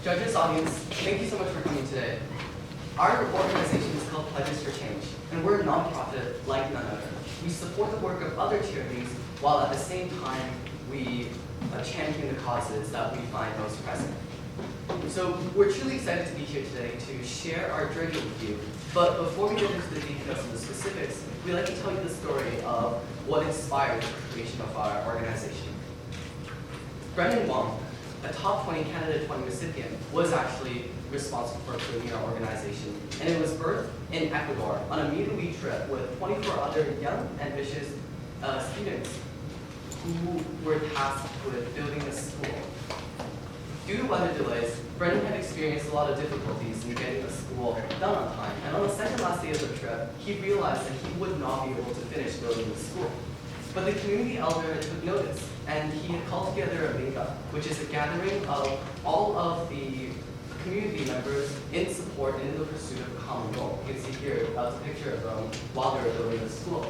Judges, audience, thank you so much for coming today. Our organization is called Pledges for Change, and we're a nonprofit like none other. We support the work of other charities, while at the same time, we champion the causes that we find most present. So we're truly excited to be here today to share our journey with you. But before we get into the details and the specifics, we'd like to tell you the story of what inspired the creation of our organization. Brendan Wong, a top 20 Canada 20 recipient, was actually responsible for creating our organization. And it was birthed in Ecuador on a meet-and-week trip with 24 other young, ambitious students who were tasked with building a school. Due to weather delays, Brendan had experienced a lot of difficulties in getting the school done on time. And on the second last day of the trip, he realized that he would not be able to finish building the school. But the community elder took notice, and he had called together a Vega, which is a gathering of all of the community members in support and in the pursuit of a common goal. You can see here a picture of them while they were building the school.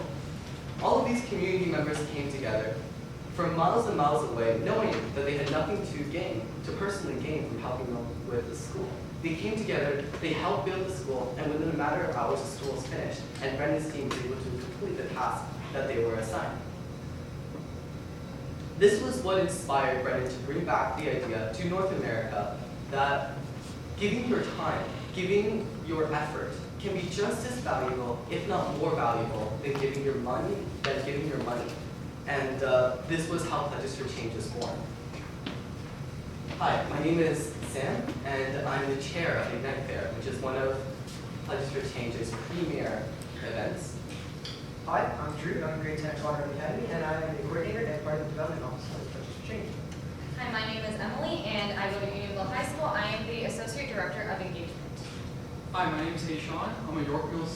All of these community members came together from miles and miles away, knowing that they had nothing to personally gain from helping them with the school. They came together, they helped build the school, and within a matter of hours, the school was finished, and Brendan's team was able to complete the task that they were assigned. This was what inspired Brendan to bring back the idea to North America that giving your time, giving your effort, can be just as valuable, if not more valuable, than giving your money. And this was how Pledges for Change was born. Hi, my name is Sam, and I'm the chair of Ignite Fair, which is one of Pledges for Change's premier events. Hi, I'm Drew. I'm grade 10 at Colorado Academy, and I'm the coordinator and part of the development office of Pledges for Change. Hi, my name is Emily, and I go to Unionville High School. I am the associate director of engagement. Hi, my name is Sean. I'm a Yorkville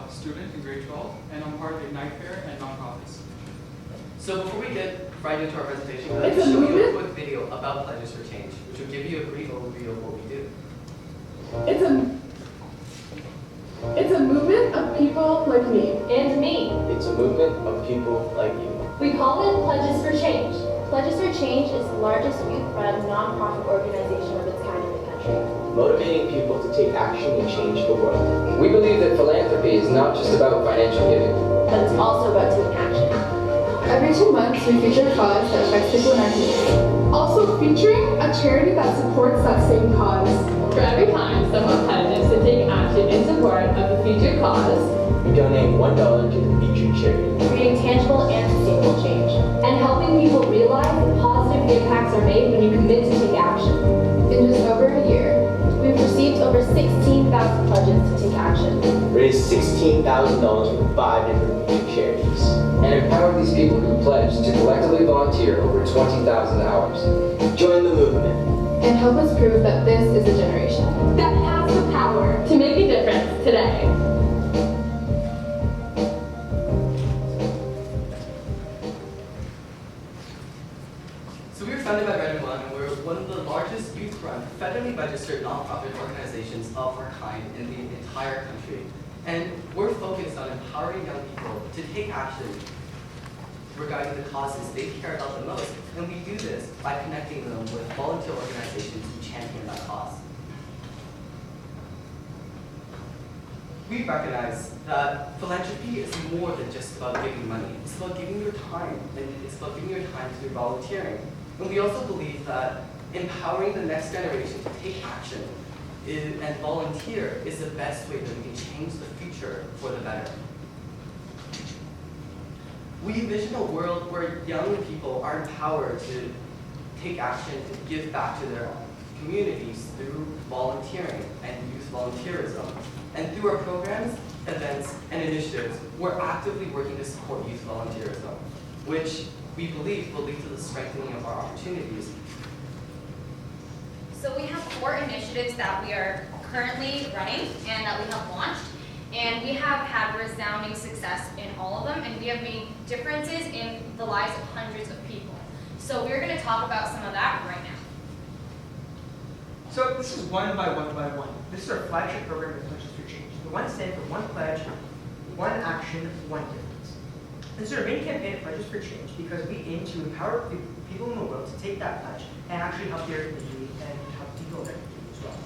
student in grade 12, and I'm part of Ignite Fair and nonprofits. So before we get right into our presentation, I'd like to show you a quick video about Pledges for Change, which will give you a brief overview of what we do. It's a movement of people like me. And me. It's a movement of people like you. We call it Pledges for Change. Pledges for Change is the largest youth-run nonprofit organization of its kind in the country. Motivating people to take action and change the world. We believe that philanthropy is not just about financial giving, But it's also about taking action. Every 2 months, we feature a cause that affects people in our community. Also featuring a charity that supports that same cause. For every time someone pledges to take action in support of the featured cause, We donate $1 to the featured charity. Creating tangible and sustainable change. And helping people realize that positive impacts are made when you commit to take action. In just over a year, We've received over 16,000 pledges to take action. Raised $16,000 for 5 different featured charities. and empower these people who pledge to collectively volunteer over 20,000 hours. Join the movement. and help us prove that this is a generation that has the power to make a difference today. So we were founded by Brendan Wong, and we're one of the largest youth-run, federally registered nonprofit organizations of our kind in the entire country. And we're focused on empowering young people to take action regarding the causes they care about the most. And we do this by connecting them with volunteer organizations who champion that cause. We recognize that philanthropy is more than just about giving money. It's about giving your time, and it's about giving your time to volunteering. And we also believe that empowering the next generation to take action and volunteer is the best way that we can change the future for the better. We envision a world where young people are empowered to take action and give back to their communities through volunteering and youth volunteerism. And through our programs, events, and initiatives, we're actively working to support youth volunteerism, which we believe will lead to the strengthening of our opportunities. So we have 4 initiatives that we are currently running and that we have launched. And we have had resounding success in all of them, and we have made differences in the lives of hundreds of people. So we're going to talk about some of that right now. So this is one by one by one. This is our flagship program at Pledges for Change. The one stands for one pledge, one action, one difference. This is our main campaign at Pledges for Change because we aim to empower people in the world to take that pledge and actually help their community and help people in their communities as as well.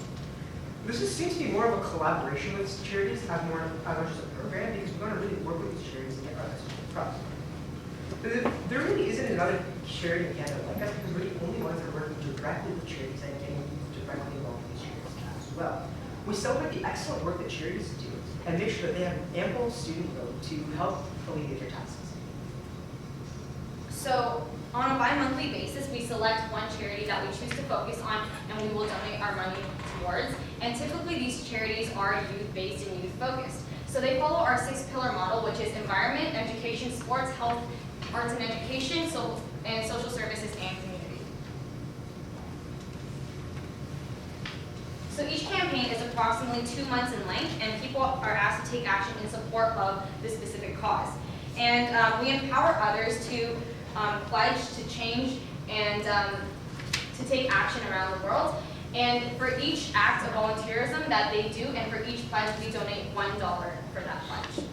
This seems to be more of a collaboration with charities as much as a program, because we want to really work with these charities and get our message across. There really isn't another charity in Canada like us, because we're the only ones that are working directly with charities and getting directly involved with these charities as well. We celebrate the excellent work that charities do and make sure that they have ample student loan to help alleviate their taxes. So on a bi-monthly basis, we select one charity that we choose to focus on and we will donate our money towards. And typically these charities are youth-based and youth-focused. So they follow our 6-pillar model, which is environment, education, sports, health, arts and education, and social services and community. So each campaign is approximately 2 months in length, and people are asked to take action in support of the specific cause. And we empower others to pledge to change and to take action around the world. And for each act of volunteerism that they do, and for each pledge, we donate $1 for that pledge.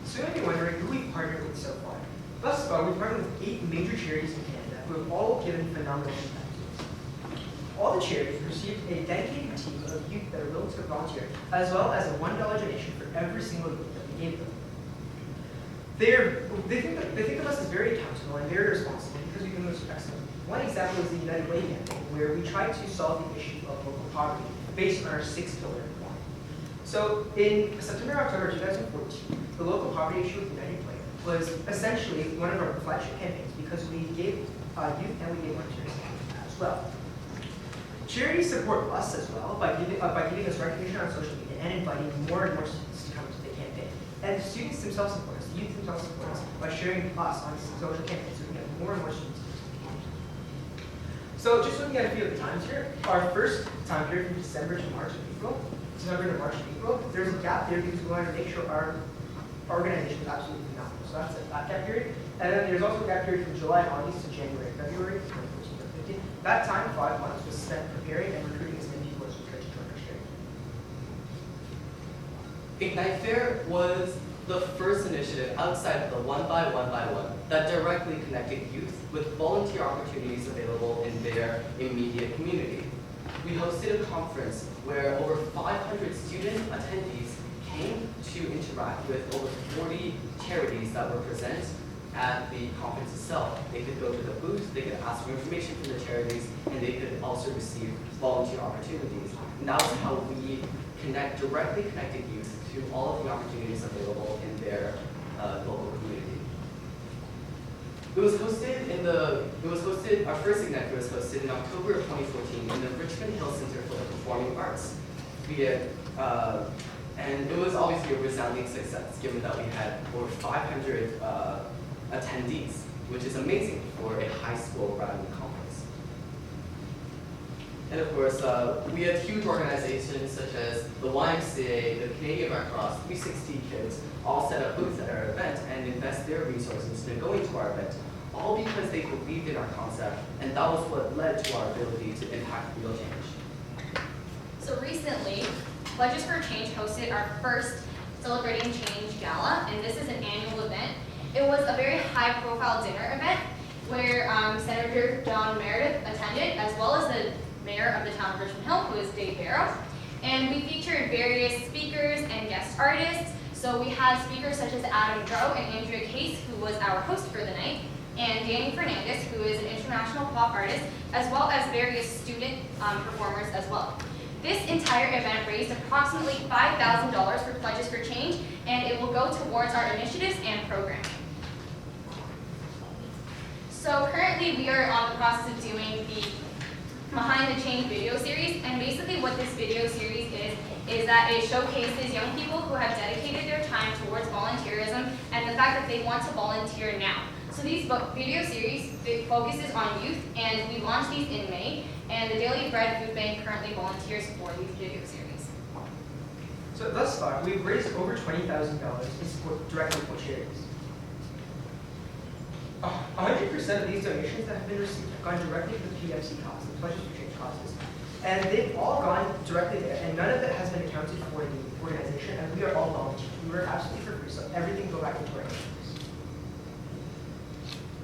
So you might be wondering who we've partnered with so far. Thus far, we've partnered with 8 major charities in Canada who have all given phenomenal impact to us. All the charities received a dedicated team of youth that are willing to volunteer, as well as a $1 donation for every single youth that we gave them. They think of us as very accountable and very responsible because we do most excellent. One example is the United Way campaign, where we try to solve the issue of local poverty based on our 6-pillar plan. So in September, October 2014, the local poverty issue with United Way was essentially one of our flagship campaigns because we gave youth and we gave volunteers as well. Charities support us as well by giving us recognition on social media and inviting more and more students to come to the campaign. And the students themselves support us, the youth themselves support us by sharing us on social campaigns so we can get more and more students. So just looking at a few of the times here, our first time period from December to March and April, there's a gap there because we wanted to make sure our organization is absolutely phenomenal. So that's that gap period. And then there's also a gap period from July, August to January, February, 2014 to 2015. That time, 5 months, was spent preparing and recruiting as many people as we could to join our charity. Ignite Fair was the first initiative outside of the 1x1x1 that directly connected youth with volunteer opportunities available in their immediate community. We hosted a conference where over 500 student attendees came to interact with over 40 charities that were present at the conference itself. They could go to the booth, they could ask for information from the charities, and they could also receive volunteer opportunities. And that was how we directly connected youth to all of the opportunities available in their local community. Our first Ignite Fair was hosted in October of 2014 in the Richmond Hill Center for the Performing Arts. And it was obviously a resounding success, given that we had over 500 attendees, which is amazing for a high school run conference. And of course, we had huge organizations such as the YMCA, the Canadian Red Cross, 360 Kids, all set up booths at our event and invest their resources in going to our event, all because they believed in our concept, and that was what led to our ability to impact real change. So recently, Pledges for Change hosted our first Celebrating Change Gala, and this is an annual event. It was a very high-profile dinner event where Senator John Meredith attended, as well as the mayor of the town of Richmond Hill, who is Dave Barrow. And we featured various speakers and guest artists. So we had speakers such as Adam Drow and Andrea Case, who was our host for the night, and Danny Fernandez, who is an international pop artist, as well as various student performers as well. This entire event raised approximately $5,000 for Pledges for Change, and it will go towards our initiatives and programming. So currently we are on the process of doing the Behind the Change video series, and basically what this video series is that it showcases young people who have dedicated their time towards volunteerism and the fact that they want to volunteer now. So these video series focuses on youth, and we launched these in May, and the Daily Bread Food Bank currently volunteers for these video series. So thus far, we've raised over $20,000 to support directly for charities. 100% of these donations that have been received have gone directly to the PFC cause, the Pledges for Change causes. And they've all gone directly there, and none of it has been accounted for in the organization, and we are all volunteers. We work absolutely for free, so everything go back into our initiatives.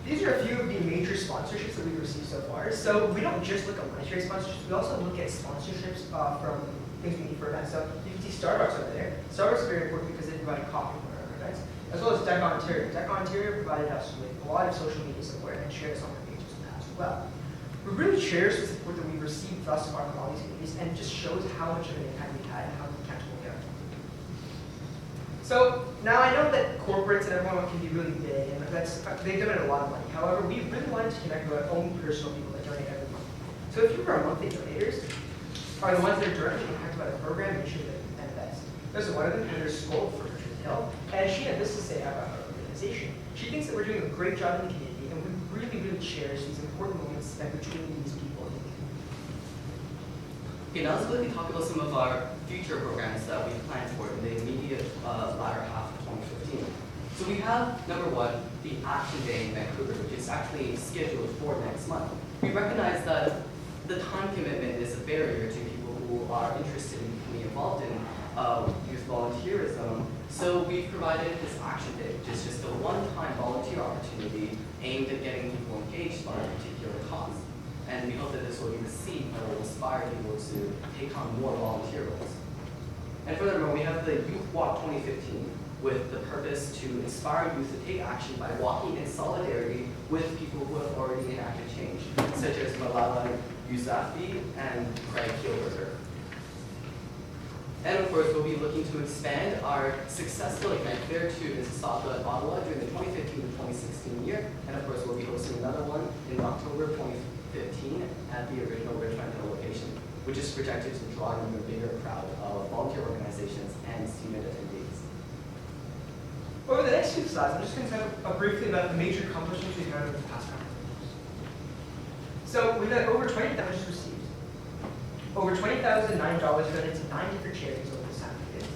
These are a few of the major sponsorships that we've received so far. So we don't just look at monetary sponsorships, we also look at sponsorships from things we need for events. So you can see Starbucks over there. Starbucks is very important because they provide coffee for our events, as well as DEC Ontario. DEC Ontario provided us with a lot of social media support and shared us on their pages as well. We really cherish the support that we've received thus far from all these communities, and it just shows how much of an impact we've had and how tangible we are. So now I know that corporates and everyone can be really big, and they donate a lot of money. However, we really wanted to connect with our own personal people that donate every month. So if you are monthly donators, are the ones that are directly impacted by the program, make sure that you invest. This is one of them, Heather Skoll from Richmond Hill, and she had this to say about our organization. She thinks that we're doing a great job in the community, and we really cherish these important moments spent between these people in the community. Okay, now let's quickly talk about some of our future programs that we planned for in the immediate latter half of 2015. So we have, number one, the Action Day in Vancouver, which is actually scheduled for next month. We recognize that the time commitment is a barrier to people who are interested in becoming involved in youth volunteerism. So we've provided this Action Day, which is just a one-time volunteer opportunity aimed at getting people engaged on a particular cause. And we hope that this will be the seed that will inspire people to take on more volunteer roles. And furthermore, we have the Youth Walk 2015 with the purpose to inspire youth to take action by walking in solidarity with people who have already enacted change, such as Malala Yousafzai and Craig Kielburger. And of course, we'll be looking to expand our successful Ignite Fair to Mississauga and Ottawa during the 2015 to 2016 year. And of course, we'll be hosting another one in October 2015 at the original Richmond Hill location, which is projected to draw in a bigger crowd of volunteer organizations and student attendees. Over the next few slides, I'm just going to talk briefly about the major accomplishments we've had over the past couple of years. So we've had over 20,000 received. Over $20,009 donated to 9 different charities over this time period.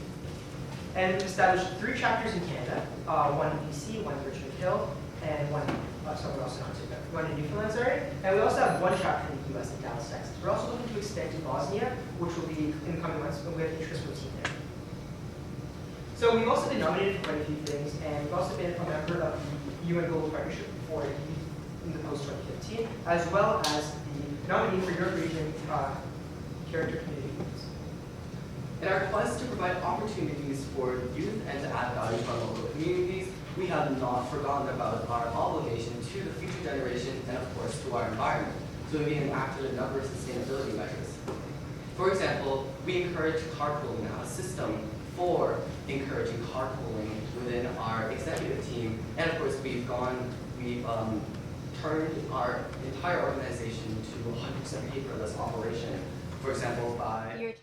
And we've established 3 chapters in Canada, one in BC, one in Richmond Hill, and one somewhere else in Ontario, one in Newfoundland, sorry. And we also have 1 chapter in the US in Dallas, Texas. We're also looking to extend to Bosnia, which will be in the coming months, but we have interest from a team there. So we've also been nominated for quite a few things, and we've also been a member of the UN Global Partnership for Youth in the post-2015, as well as the nominee for Europe Region Character Community Groups. In our quest to provide opportunities for youth and to add value to our local communities, we have not forgotten about our obligation to the future generation and of course to our environment. So we enacted a number of sustainability measures. For example, we encourage carpooling, a system for encouraging carpooling within our executive team. And of course, we've turned our entire organization to 100% paperless operation. For example, by